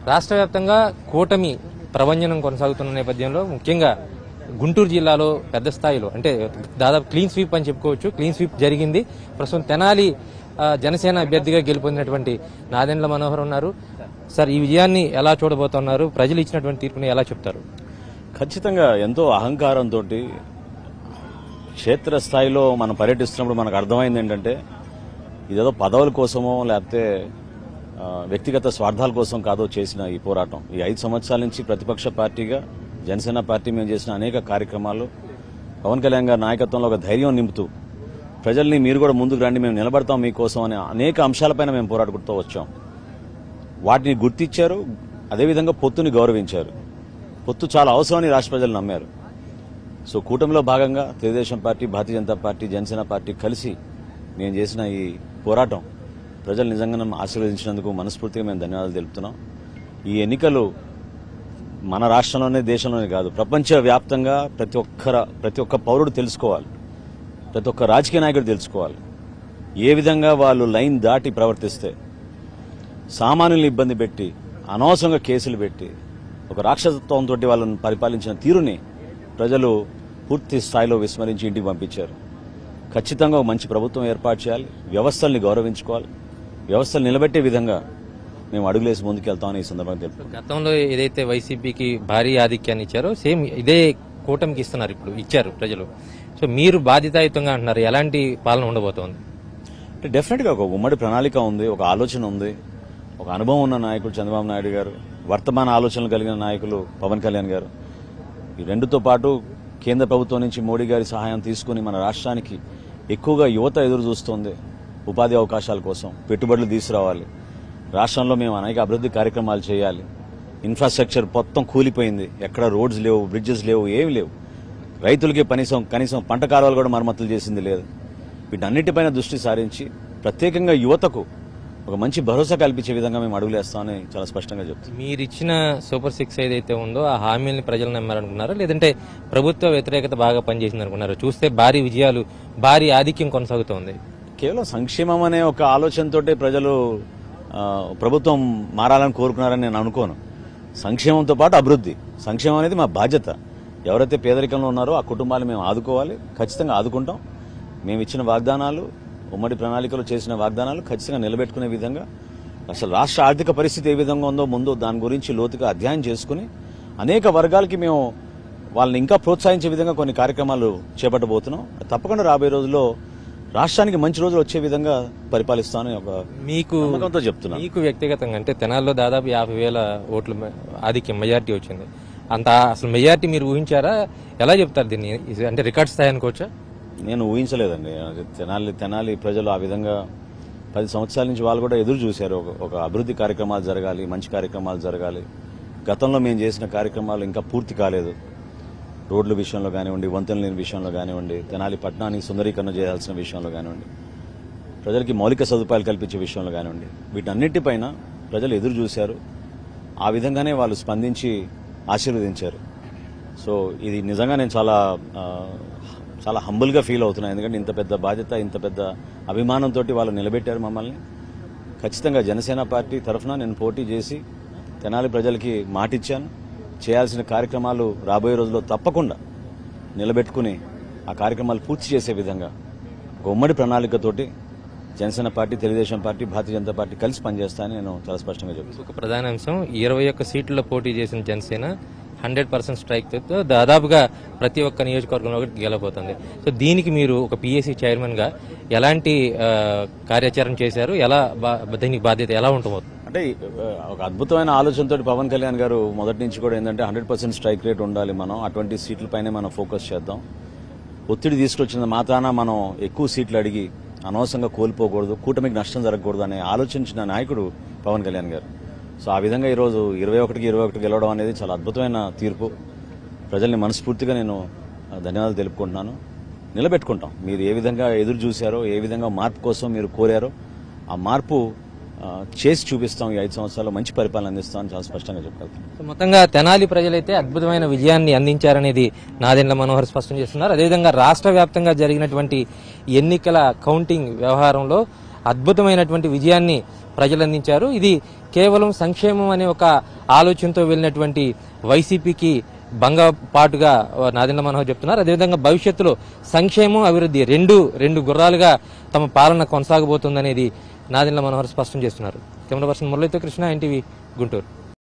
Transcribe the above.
రాష్ట్ర వ్యాప్తంగా కూటమి ప్రభంజనం కొనసాగుతున్న నేపథ్యంలో ముఖ్యంగా గుంటూరు జిల్లాలో పెద్ద స్థాయిలో అంటే దాదాపు క్లీన్ స్వీప్ అని చెప్పుకోవచ్చు. క్లీన్ స్వీప్ జరిగింది. ప్రస్తుతం తెనాలి జనసేన అభ్యర్థిగా గెలుపొందినటువంటి నాదెండ్ల మనోహర్ ఉన్నారు. సార్, ఈ విజయాన్ని ఎలా చూడబోతున్నారు? ప్రజలు ఇచ్చినటువంటి తీర్పుని ఎలా చెప్తారు? ఖచ్చితంగా ఎంతో అహంకారంతో క్షేత్రస్థాయిలో మనం పర్యటిస్తున్నప్పుడు మనకు అర్థమైంది ఏంటంటే ఇదేదో పదవుల కోసమో లేకపోతే వ్యక్తిగత స్వార్థాల కోసం కాదో చేసిన ఈ పోరాటం. ఈ 5 సంవత్సరాల నుంచి ప్రతిపక్ష పార్టీగా జనసేన పార్టీ మేము చేసిన అనేక కార్యక్రమాలు పవన్ కళ్యాణ్ గారి నాయకత్వంలో ఒక ధైర్యం నింపుతూ ప్రజల్ని మీరు కూడా ముందుకు రండి, మేము నిలబడతాం మీకోసం అనే అనేక అంశాలపైన మేము పోరాడుకుంటూ వచ్చాం. వాటిని గుర్తించారు. అదేవిధంగా పొత్తుని గౌరవించారు. పొత్తు చాలా అవసరమని రాష్ట్ర ప్రజలు నమ్మారు. సో కూటమిలో భాగంగా Telugu Desam party, Bharatiya Janata party, Janasena party కలిసి మేము చేసిన ఈ పోరాటం ప్రజలు నిజంగా ఆశీర్వదించినందుకు మనస్ఫూర్తిగా మేము ధన్యవాదాలు తెలుపుతున్నాం. ఈ ఎన్నికలు మన రాష్ట్రంలోనే దేశంలోనే కాదు, ప్రపంచవ్యాప్తంగా ప్రతి ఒక్క పౌరుడు తెలుసుకోవాలి, ప్రతి ఒక్క రాజకీయ నాయకుడు తెలుసుకోవాలి. ఏ విధంగా వాళ్ళు లైన్ దాటి ప్రవర్తిస్తే, సామాన్యులను ఇబ్బంది పెట్టి, అనవసరంగా కేసులు పెట్టి, ఒక రాక్షసత్వంతో వాళ్ళని పరిపాలించిన తీరుని ప్రజలు పూర్తి స్థాయిలో విస్మరించి ఇంటికి పంపించారు. ఖచ్చితంగా ఒక మంచి ప్రభుత్వం ఏర్పాటు చేయాలి, వ్యవస్థల్ని గౌరవించుకోవాలి, వ్యవస్థలు నిలబెట్టే విధంగా మేము అడుగులేసి ముందుకెళ్తామని ఈ సందర్భంగా తెలుపు. గతంలో ఏదైతే వైసీపీకి భారీ ఆధిక్యాన్ని ఇచ్చారో సేమ్ ఇదే కూటమికి ఇస్తున్నారు, ఇప్పుడు ఇచ్చారు ప్రజలు. సో మీరు బాధ్యతాయుతంగా అంటున్నారు, ఎలాంటి పాలన ఉండబోతోంది? అంటే డెఫినెట్గా ఒక ఉమ్మడి ప్రణాళిక ఉంది, ఒక ఆలోచన ఉంది, ఒక అనుభవం ఉన్న నాయకుడు చంద్రబాబు నాయుడు గారు, వర్తమాన ఆలోచనలు కలిగిన నాయకులు పవన్ కళ్యాణ్ గారు. ఈ రెండుతో పాటు కేంద్ర ప్రభుత్వం నుంచి మోడీ గారి సహాయం తీసుకుని మన రాష్ట్రానికి ఎక్కువగా యువత ఎదురు చూస్తోంది. ఉపాధి అవకాశాల కోసం పెట్టుబడులు తీసుకురావాలి, రాష్ట్రంలో మేము అనేక అభివృద్ధి కార్యక్రమాలు చేయాలి. ఇన్ఫ్రాస్ట్రక్చర్ మొత్తం కూలిపోయింది, ఎక్కడ రోడ్స్ లేవు, బ్రిడ్జెస్ లేవు, ఏమి లేవు. రైతులకి కనీసం పంట కాలువలు కూడా మరమ్మతులు చేసింది లేదు. వీటన్నిటిపైన దృష్టి సారించి ప్రత్యేకంగా యువతకు ఒక మంచి భరోసా కల్పించే విధంగా మేము అడుగులేస్తామని చాలా స్పష్టంగా చెప్తాం. మీరు ఇచ్చిన సూపర్ 6 ఏదైతే ఉందో ఆ హామీలను ప్రజలు నమ్మారనుకున్నారా, లేదంటే ప్రభుత్వ వ్యతిరేకత బాగా పనిచేసింది అనుకున్నారా? చూస్తే భారీ విజయాలు, భారీ ఆధిక్యం కొనసాగుతోంది. కేవలం సంక్షేమం అనే ఒక ఆలోచనతోటే ప్రజలు ప్రభుత్వం మారాలని కోరుకున్నారని నేను అనుకోను. సంక్షేమంతో పాటు అభివృద్ధి, సంక్షేమం అనేది మా బాధ్యత. ఎవరైతే పేదరికంలో ఉన్నారో ఆ కుటుంబాలు మేము ఆదుకోవాలి, ఖచ్చితంగా ఆదుకుంటాం. మేము ఇచ్చిన వాగ్దానాలు, ఉమ్మడి ప్రణాళికలో చేసిన వాగ్దానాలు ఖచ్చితంగా నిలబెట్టుకునే విధంగా, అసలు రాష్ట్ర ఆర్థిక పరిస్థితి ఏ విధంగా ఉందో ముందు దాని గురించి లోతుగా అధ్యయనం చేసుకుని అనేక వర్గాలకి మేము వాళ్ళని ఇంకా ప్రోత్సహించే విధంగా కొన్ని కార్యక్రమాలు చేపట్టబోతున్నాం. తప్పకుండా రాబోయే రోజుల్లో రాష్ట్రానికి మంచి రోజులు వచ్చే విధంగా పరిపాలిస్తానని ఒక నమ్మకంతో చెప్తున్నాను. మీకు వ్యక్తిగతంగా అంటే తెనాల్లో దాదాపు 50,000 ఓట్ల ఆధిక్యం, మెజార్టీ వచ్చింది. అంత అసలు మెజార్టీ మీరు ఊహించారా? ఎలా చెప్తారు దీన్ని? అంటే రికార్డ్ స్థాయి అనుకోవచ్చా? నేను ఊహించలేదండి. తెనాలి ప్రజలు ఆ విధంగా 10 సంవత్సరాల నుంచి వాళ్ళు కూడా ఎదురు చూశారు. ఒక అభివృద్ధి కార్యక్రమాలు జరగాలి, మంచి కార్యక్రమాలు జరగాలి. గతంలో మేము చేసిన కార్యక్రమాలు ఇంకా పూర్తి కాలేదు. రోడ్ల విషయంలో కానివ్వండి, వంతెనల విషయంలో కానివ్వండి, తెనాలి పట్టణానికి సుందరీకరణ చేయాల్సిన విషయంలో కానివ్వండి, ప్రజలకి మౌలిక సదుపాయాలు కల్పించే విషయంలో కానివ్వండి, వీటన్నిటిపైన ప్రజలు ఎదురు చూశారు. ఆ విధంగానే వాళ్ళు స్పందించి ఆశీర్వదించారు. సో ఇది నిజంగా నేను చాలా హంబుల్గా ఫీల్ అవుతున్నాను. ఎందుకంటే ఇంత పెద్ద బాధ్యత, ఇంత పెద్ద అభిమానంతో వాళ్ళు నిలబెట్టారు మమ్మల్ని. ఖచ్చితంగా జనసేన పార్టీ తరఫున నేను పోటీ చేసి తెనాలి ప్రజలకి మాటిచ్చాను. చేయాల్సిన కార్యక్రమాలు రాబోయే రోజుల్లో తప్పకుండా నిలబెట్టుకుని ఆ కార్యక్రమాలు పూర్తి చేసే విధంగా ఒక ఉమ్మడి ప్రణాళికతోటి Janasena party, Telugu Desam party, Bharatiya Janata party కలిసి పనిచేస్తానని నేను చాలా స్పష్టంగా చెప్తాను. ఒక ప్రధాన అంశం, 21 సీట్లలో పోటీ చేసిన జనసేన 100% స్ట్రైక్తో దాదాపుగా ప్రతి ఒక్క నియోజకవర్గంలో ఒకటి గెలబోతుంది. సో దీనికి మీరు ఒక PAC చైర్మన్గా ఎలాంటి కార్యాచరణ చేశారు? ఎలా దీనికి బాధ్యత ఎలా ఉంటుందో? అంటే ఒక అద్భుతమైన ఆలోచనతో పవన్ కళ్యాణ్ గారు మొదటి నుంచి కూడా ఏంటంటే 100% స్ట్రైక్ రేట్ ఉండాలి, మనం అటువంటి సీట్లపైనే మనం ఫోకస్ చేద్దాం, ఒత్తిడి తీసుకొచ్చిన మాత్రాన మనం ఎక్కువ సీట్లు అడిగి అనవసరంగా కోల్పోకూడదు, కూటమికి నష్టం జరగకూడదు అనే ఆలోచించిన నాయకుడు పవన్ కళ్యాణ్ గారు. సో ఆ విధంగా ఈరోజు 21 గెలవడం అనేది చాలా అద్భుతమైన తీర్పు. ప్రజల్ని మనస్ఫూర్తిగా నేను ధన్యవాదాలు తెలుపుకుంటున్నాను. నిలబెట్టుకుంటాం. మీరు ఏ విధంగా ఎదురు చూశారో, ఏ విధంగా మార్పు కోసం మీరు కోరారో ఆ మార్పు చేసి చూపిస్తాం. ఈ 5 సంవత్సరాల్లో మంచి పరిపాలన అందిస్తామని చాలా స్పష్టంగా చెప్పగలుగుతాం. మొత్తంగా తెనాలి ప్రజలైతే అద్భుతమైన విజయాన్ని అందించారనేది నాదెండ్ల మనోహర్ స్పష్టం చేస్తున్నారు. అదేవిధంగా రాష్ట్ర వ్యాప్తంగా జరిగినటువంటి ఎన్నికల కౌంటింగ్ వ్యవహారంలో అద్భుతమైనటువంటి విజయాన్ని ప్రజలు అందించారు. ఇది కేవలం సంక్షేమం అనే ఒక ఆలోచనతో వెళ్ళినటువంటి వైసీపీకి భంగపాటుగా నాదెండ్ల మనోహర్ చెప్తున్నారు. అదేవిధంగా భవిష్యత్తులో సంక్షేమం, అభివృద్ధి రెండు గుర్రాలుగా తమ పాలన కొనసాగబోతుందనేది నాదెండ్ల మనోహర్ స్పష్టం చేస్తున్నారు. కెమెరా పర్సన్ మురళీతో కృష్ణ, ఎన్టీవీ, గుంటూరు.